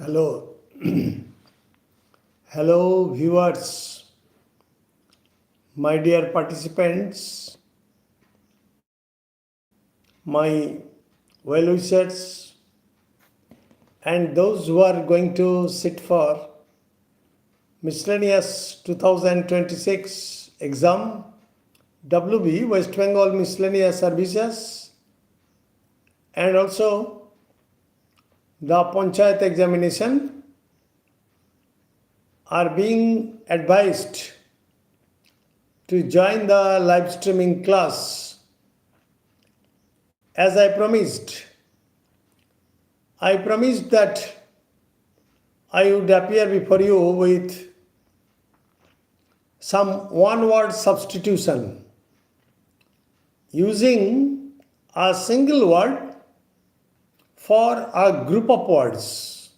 Hello. Hello, viewers, my dear participants, my well wishers, and those who are going to sit for Miscellaneous 2026 exam, WB West Bengal Miscellaneous Services, and also the Panchayat examination are being advised to join the live streaming class. As I promised that I would appear before you with some one word substitution using a single word for a group of words,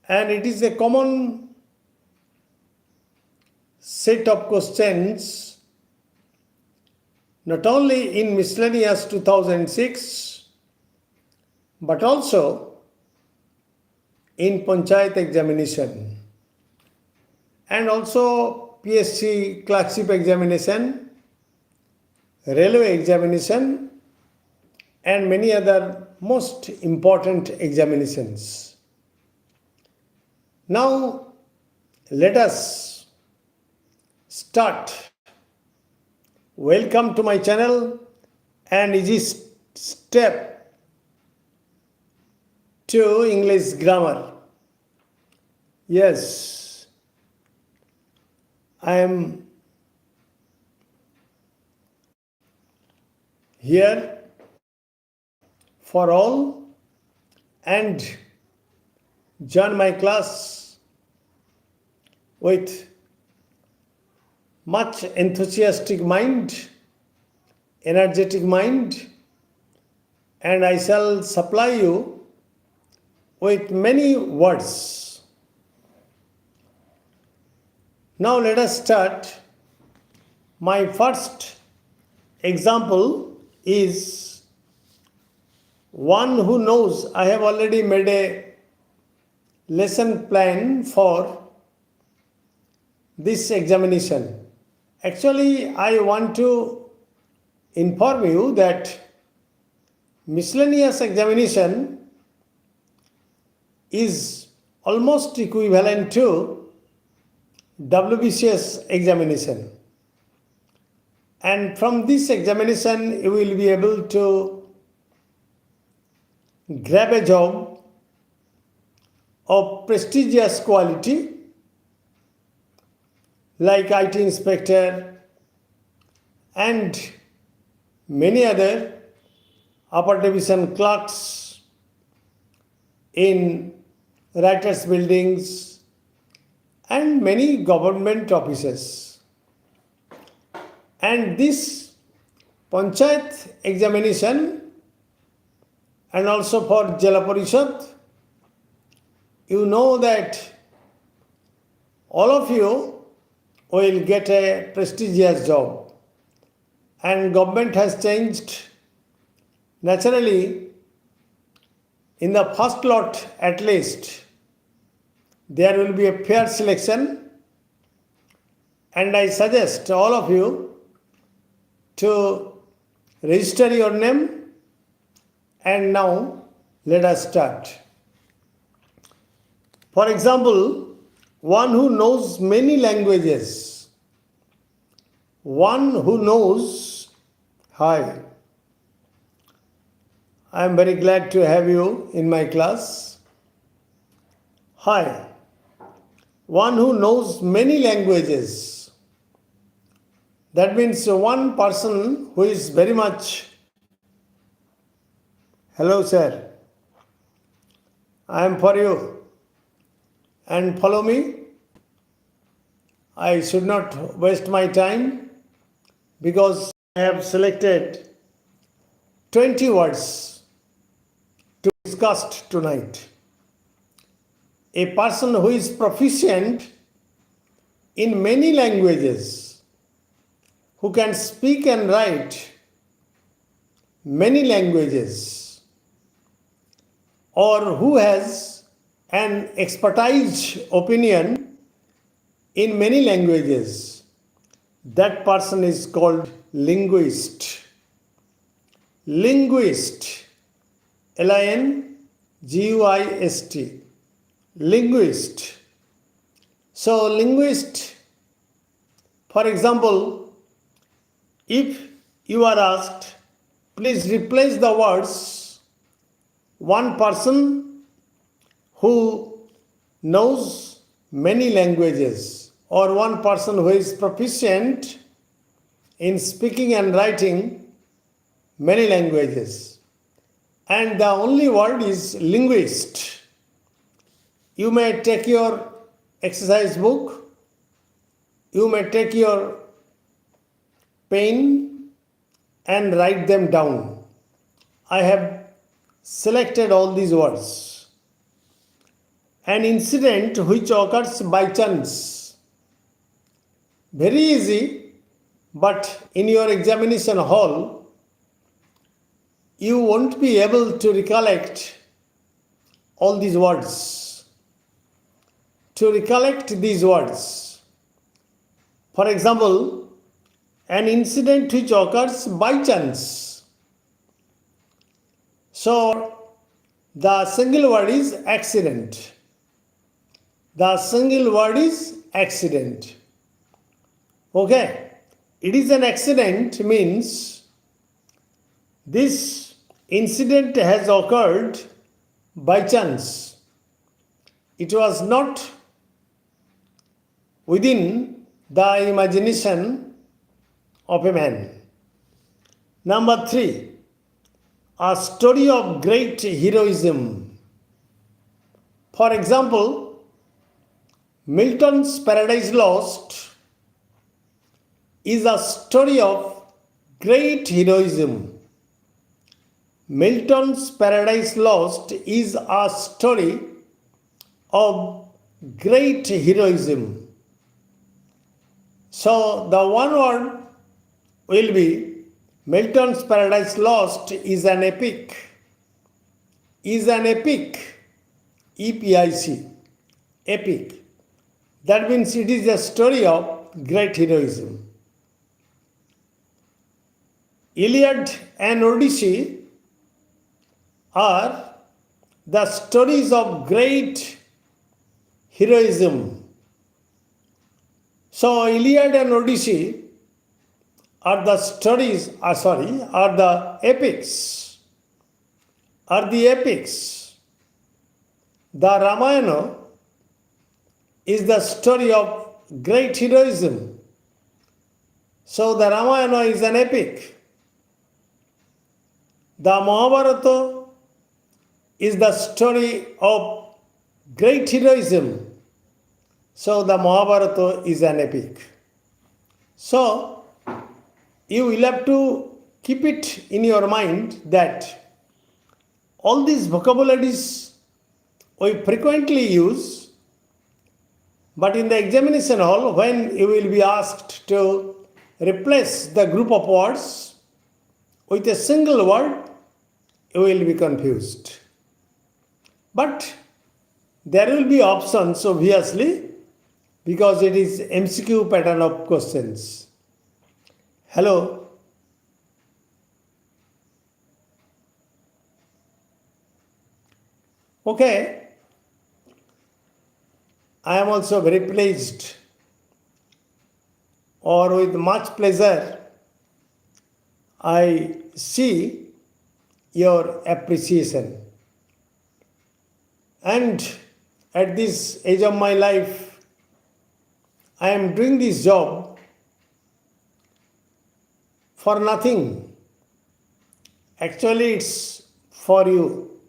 and it is a common set of questions not only in Miscellaneous 2006 but also in Panchayat examination and also PSC clerkship examination, railway examination, and many other most important examinations. Now let us start. Welcome to my channel and easy step to English grammar. Yes, I am here for all and join my class with much enthusiastic mind, energetic mind, and I shall supply you with many words. Now let us start. My first example is one who knows. I have already made a lesson plan for this examination. Actually, I want to inform you that miscellaneous examination is almost equivalent to WBCS examination. And from this examination, you will be able to grab a job of prestigious quality like IT inspector and many other upper division clerks in writers' buildings and many government offices. And this Panchayat examination and also for Jila Parishad, you know that all of you will get a prestigious job, and government has changed. Naturally, in the first lot at least, there will be a fair selection, and I suggest all of you to register your name. And now let us start. For example, one who knows many languages. One who knows. Hi. I am very glad to have you in my class. Hi. One who knows many languages. That means one person who is very much. Hello, sir. I am for you. And follow me. I should not waste my time because I have selected 20 words to discuss tonight. A person who is proficient in many languages, who can speak and write many languages, or who has an expertise opinion in many languages, that person is called linguist. Linguist, Linguist, linguist. So, linguist, for example, if you are asked, please replace the words one person who knows many languages or one person who is proficient in speaking and writing many languages, and the only word is linguist. You may take your exercise book, you may take your pen and write them down. I have selected all these words. An incident which occurs by chance. Very easy, but in your examination hall, you won't be able to recollect all these words. To recollect these words, for example, an incident which occurs by chance. So, the single word is accident. The single word is accident. Okay, it is an accident means this incident has occurred by chance. It was not within the imagination of a man. Number 3, a story of great heroism. For example, Milton's Paradise Lost is a story of great heroism. Milton's Paradise Lost is a story of great heroism. So the one word will be Milton's Paradise Lost is an epic. Is an epic. E-P-I-C. Epic. That means it is a story of great heroism. Iliad and Odyssey are the stories of great heroism. So Iliad and Odyssey are the stories, are the epics. Are the epics. The Ramayana is the story of great heroism. So the Ramayana is an epic. The Mahabharata is the story of great heroism. So the Mahabharata is an epic. So you will have to keep it in your mind that all these vocabularies we frequently use, but in the examination hall, when you will be asked to replace the group of words with a single word, you will be confused. But there will be options, obviously, because it is MCQ pattern of questions. Hello. Okay. I am also very pleased, or with much pleasure, I see your appreciation. And at this age of my life, I am doing this job for nothing. Actually, it's for you,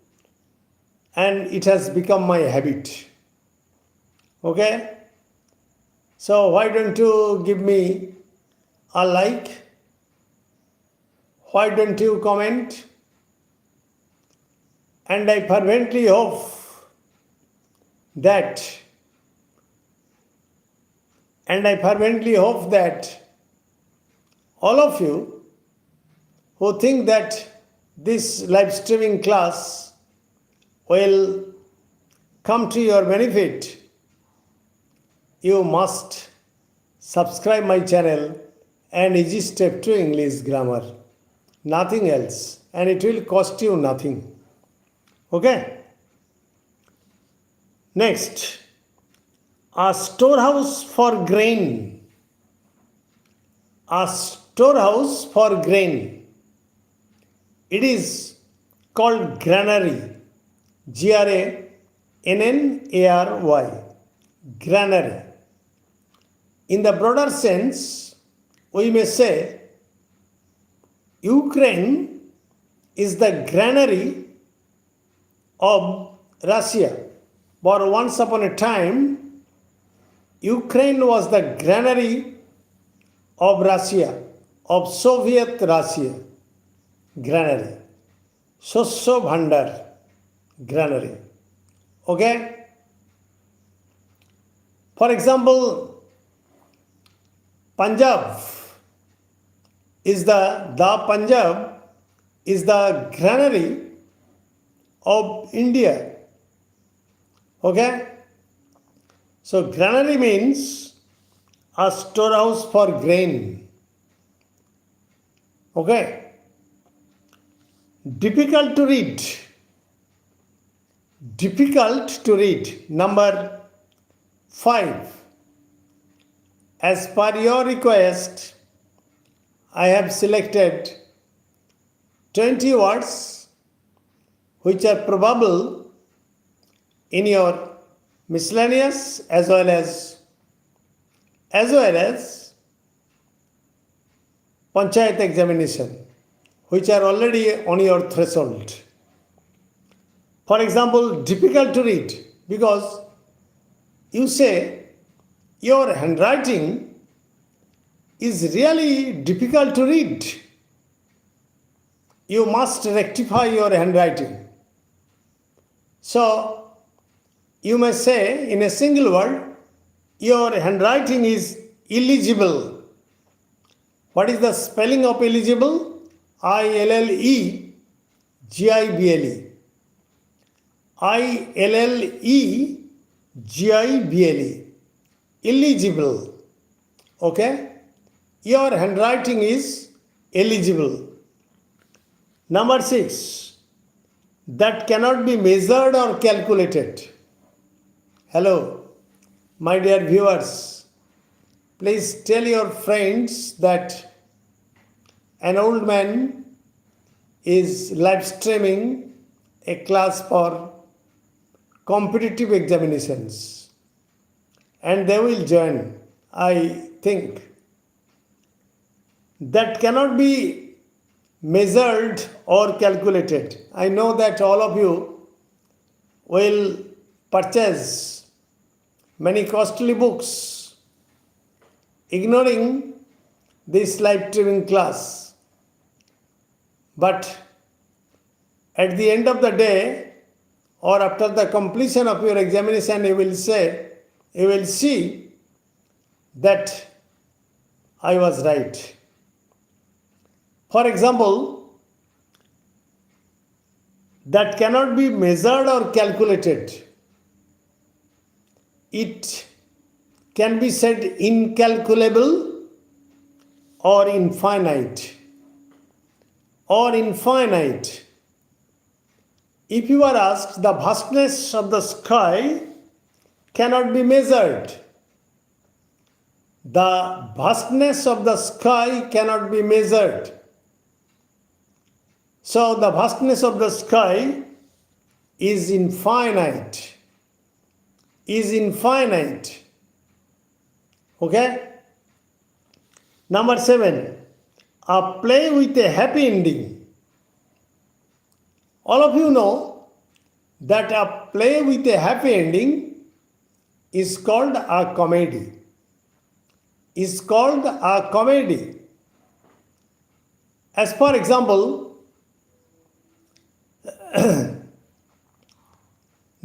and it has become my habit. Okay? So why don't you give me a like? Why don't you comment? And I fervently hope that all of you who think that this live streaming class will come to your benefit, you must subscribe my channel and easy step to English grammar. Nothing else. And it will cost you nothing. Okay? Next, a storehouse for grain. A storehouse for grain. It is called granary. Granary. Granary. In the broader sense, we may say Ukraine is the granary of Russia. But once upon a time, Ukraine was the granary of Russia, of Soviet Russia. Granary. Shosho Bhandar. Granary. Okay? For example, Punjab is the Punjab is the granary of India. Okay? So granary means a storehouse for grain. Okay? Difficult to read. Difficult to read. Number 5. As per your request, I have selected 20 words which are probable in your miscellaneous as well as Panchayat examination, which are already on your threshold. For example, difficult to read, because you say your handwriting is really difficult to read. You must rectify your handwriting. So, you may say in a single word, your handwriting is illegible. What is the spelling of illegible? ILLEGIBLE. ILLEGIBLE. Illegible. Okay? Your handwriting is illegible. Number 6. That cannot be measured or calculated. Hello, my dear viewers. Please tell your friends that an old man is live streaming a class for competitive examinations, and they will join, I think. That cannot be measured or calculated. I know that all of you will purchase many costly books, ignoring this live streaming class. But at the end of the day, or after the completion of your examination, you will see that I was right. For example, that cannot be measured or calculated. It can be said incalculable or infinite. If you are asked, the vastness of the sky cannot be measured. The vastness of the sky cannot be measured. So the vastness of the sky is infinite. Okay? Number 7. A play with a happy ending. All of you know that a play with a happy ending is called a comedy. As for example,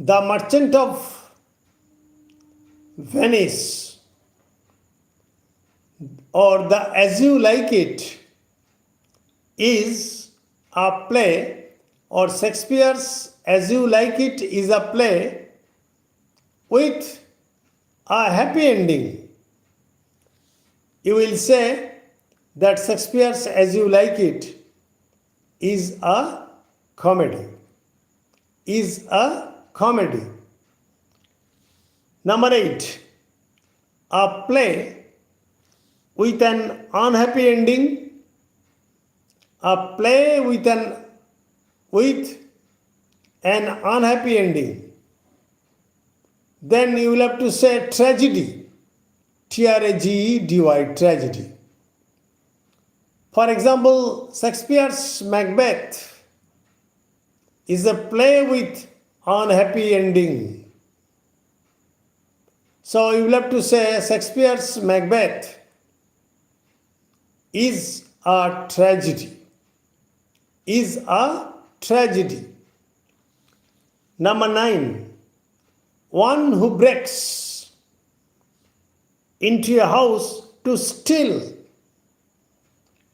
The Merchant of Venice, or the As You Like It, is a play, or Shakespeare's As You Like It is a play with a happy ending. You will say that Shakespeare's As You Like It is a comedy. Is a comedy. Number 8. A play with an unhappy ending. A play with an unhappy ending. Then you will have to say tragedy. Tragedy, tragedy. For example, Shakespeare's Macbeth is a play with unhappy ending. So you will have to say Shakespeare's Macbeth is a tragedy. Is a tragedy. Number 9. One who breaks into a house to steal.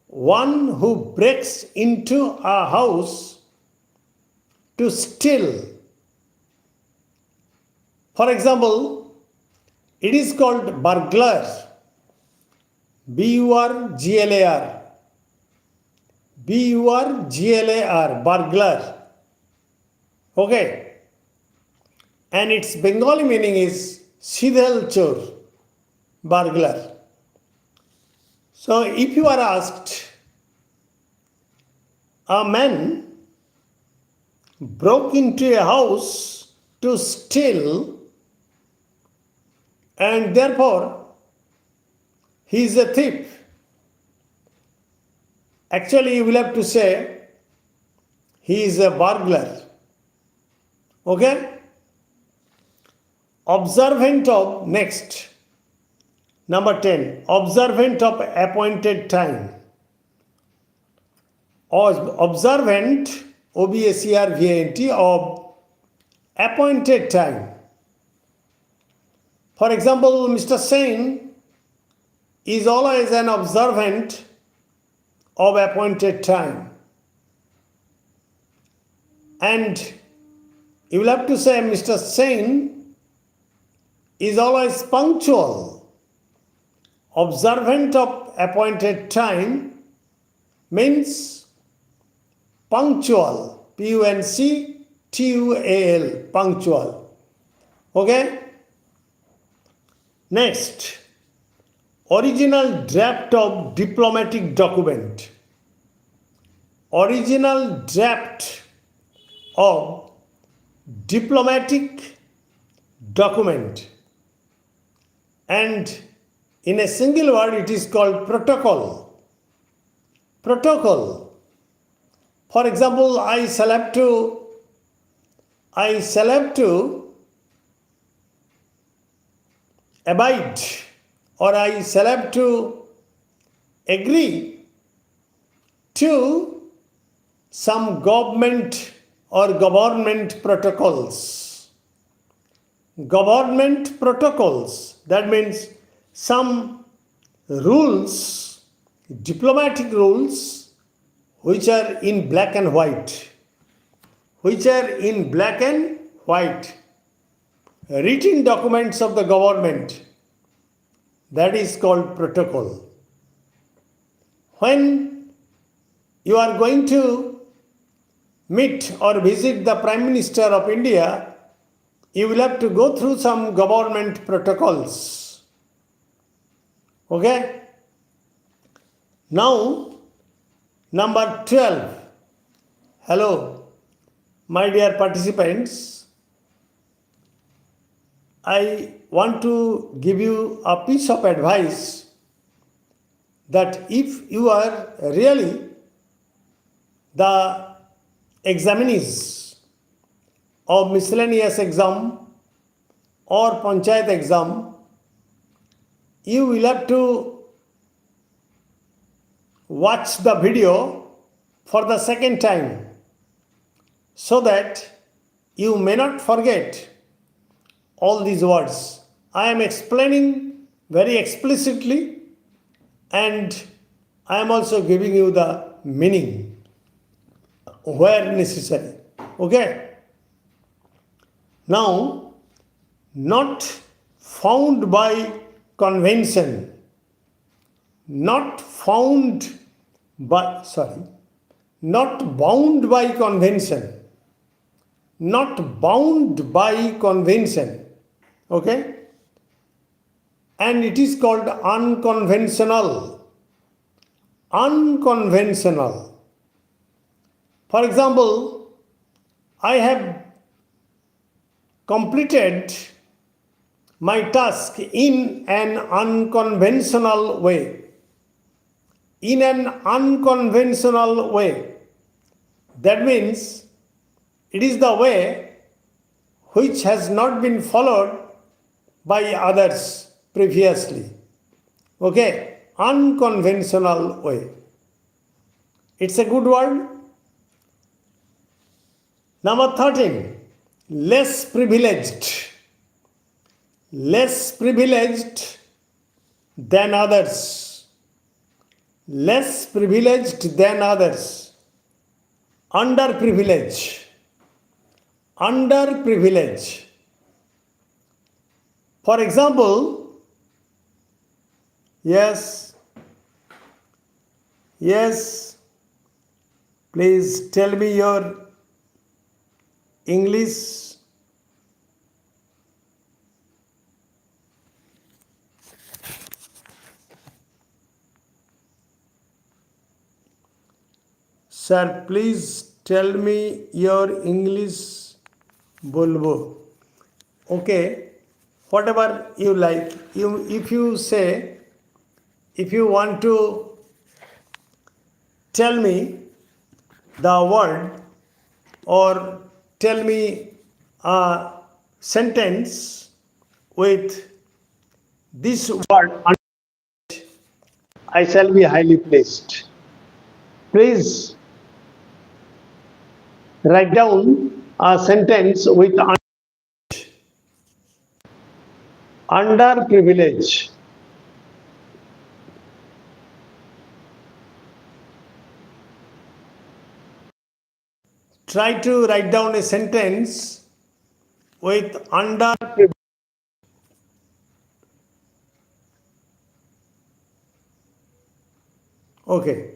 One who breaks into a house to steal. For example, it is called burglar. B-U-R-G-L-A-R. B-U-R-G-L-A-R. Burglar. Okay. And its Bengali meaning is Sidhal Chor. Burglar. So if you are asked, a man broke into a house to steal and therefore he is a thief. Actually, you will have to say he is a burglar. Okay? Observant of, next. Number 10. Observant of appointed time. Or observant, O-B-S-E-R-V-A-N-T, of appointed time. For example, Mr. Sen is always an observant of appointed time. And you will have to say Mr. Sen is always punctual. Observant of appointed time means punctual. P-U-N-C-T-U-A-L. Punctual. Okay? Next. Original draft of diplomatic document. Original draft of diplomatic document. And in a single word, it is called protocol. Protocol. For example, I shall have to abide, or I shall have to agree to some government or government protocols. Government protocols. That means some rules, diplomatic rules, which are in black and white. Which are in black and white. Written documents of the government. That is called protocol. When you are going to meet or visit the Prime Minister of India, you will have to go through some government protocols. Okay? Now, number 12. Hello, my dear participants. I want to give you a piece of advice that if you are really the examinees of miscellaneous exam or Panchayat exam, you will have to watch the video for the second time so that you may not forget all these words. I am explaining very explicitly and I am also giving you the meaning where necessary. Okay? Now, not found by convention, not found by, not bound by convention, not bound by convention, okay, and it is called unconventional. Unconventional. For example, I have completed my task in an unconventional way. In an unconventional way. That means it is the way which has not been followed by others previously. Okay, unconventional way. It's a good word. Number 13, less privileged. Less privileged than others. Less privileged than others. Underprivileged. Underprivileged. For example, yes, please tell me your English. Sir, please tell me your English. Bolbo. Okay, whatever you like. If you say, if you want to tell me the word or tell me a sentence with this word, I shall be highly pleased. Please write down a sentence with underprivileged. Try to write down a sentence with underprivileged. Okay.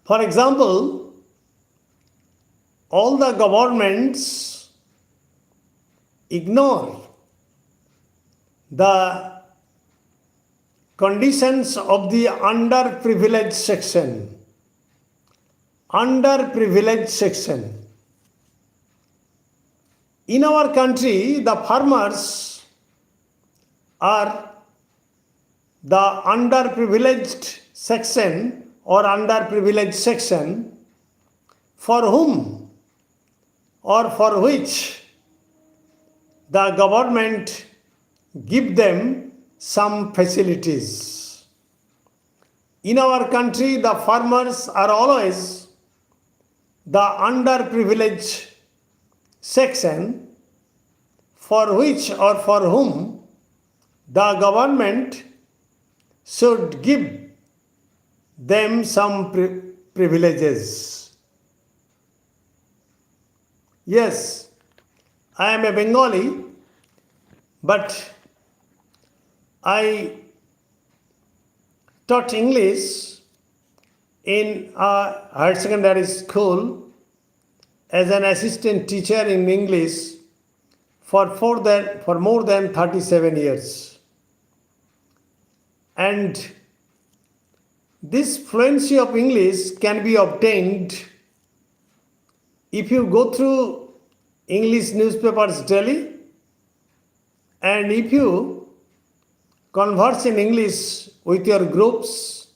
For example, all the governments ignore the conditions of the underprivileged section. Underprivileged section. In our country, the farmers are the underprivileged section or underprivileged section for whom or for which the government give them some facilities. In our country, the farmers are always the underprivileged section for which or for whom the government should give them some privileges. Yes, I am a Bengali, but I taught English in a higher secondary school as an assistant teacher in English for more than 37 years. And this fluency of English can be obtained if you go through English newspapers daily and if you converse in English with your groups,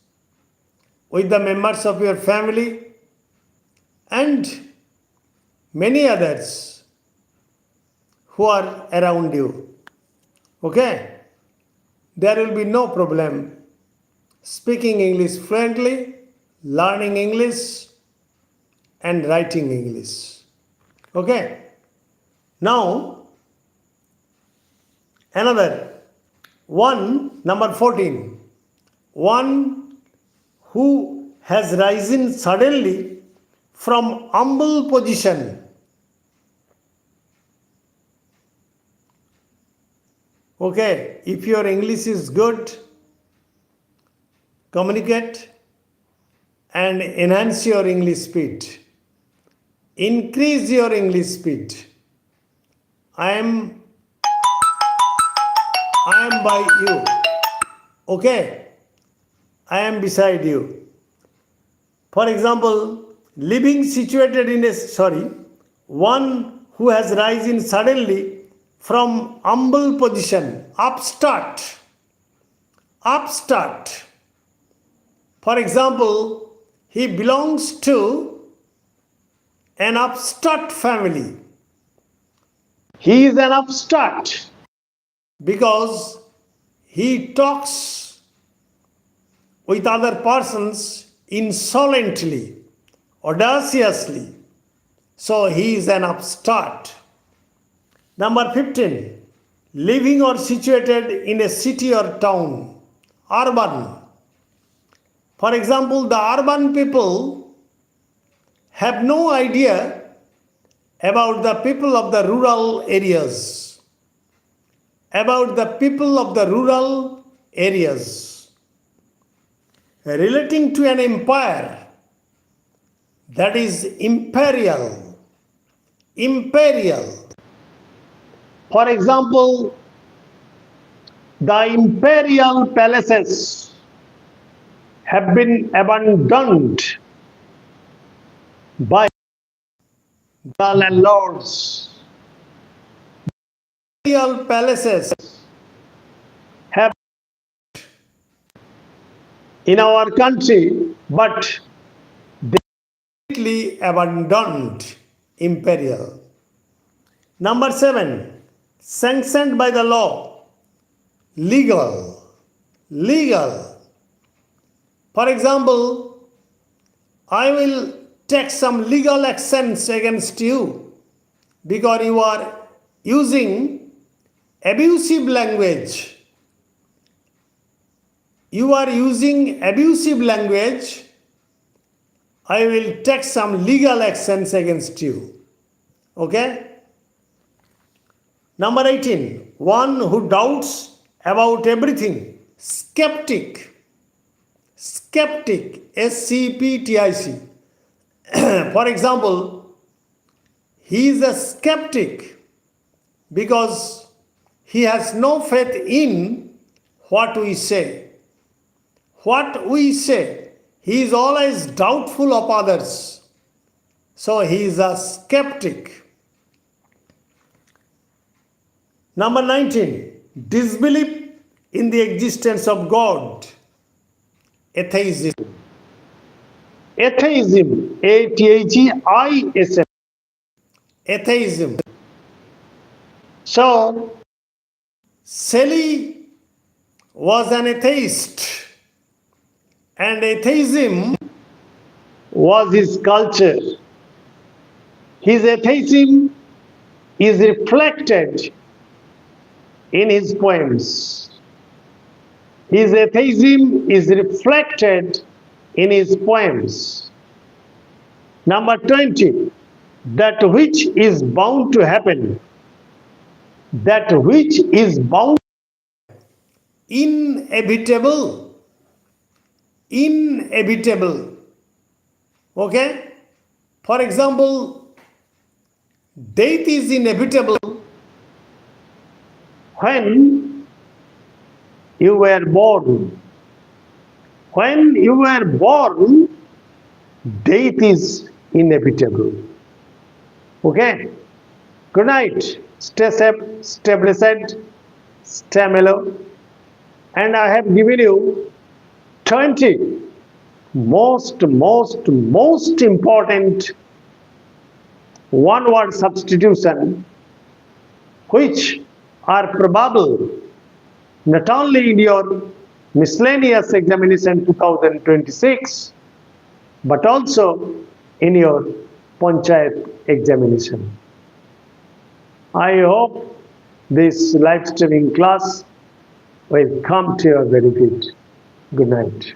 with the members of your family and many others who are around you. Okay? There will be no problem speaking English fluently, learning English and writing English. Okay? Now, another one, number 14. One who has risen suddenly from humble position. Okay, if your English is good, communicate and enhance your English speed. Increase your English speed. I am by you. Okay, I am beside you. For example, one who has risen suddenly from humble position, upstart. For example, he belongs to an upstart family. He is an upstart because he talks with other persons insolently, audaciously. So he is an upstart. Number 15, living or situated in a city or town, urban. For example, the urban people have no idea about the people of the rural areas. Relating to an empire, that is imperial. For example, the imperial palaces have been abandoned by the landlords. Imperial palaces have in our country, but they are completely abandoned. Imperial. Number 7, sanctioned by the law, legal. For example, I will take some legal actions against you because you are using abusive language. I will take some legal actions against you. Okay? Number 18, one who doubts about everything, skeptic, S-C-P-T-I-C. For example, he is a skeptic because he has no faith in what we say. He is always doubtful of others. So he is a skeptic. Number 19, disbelief in the existence of God, atheism. A-T-H-E-I-S-M. Atheism. So, Shelley was an atheist, and atheism was his culture. His atheism is reflected in his poems. Number 20, that which is bound to happen. Inevitable. Okay? For example, death is inevitable when you were born. Death is inevitable. Okay? Good night. Stay safe, stay blessed, stay mellow. And I have given you 20 most important one-word substitution which are probable not only in your miscellaneous examination 2026 but also in your Panchayat examination. I hope this live streaming class will come to your benefit. Good night.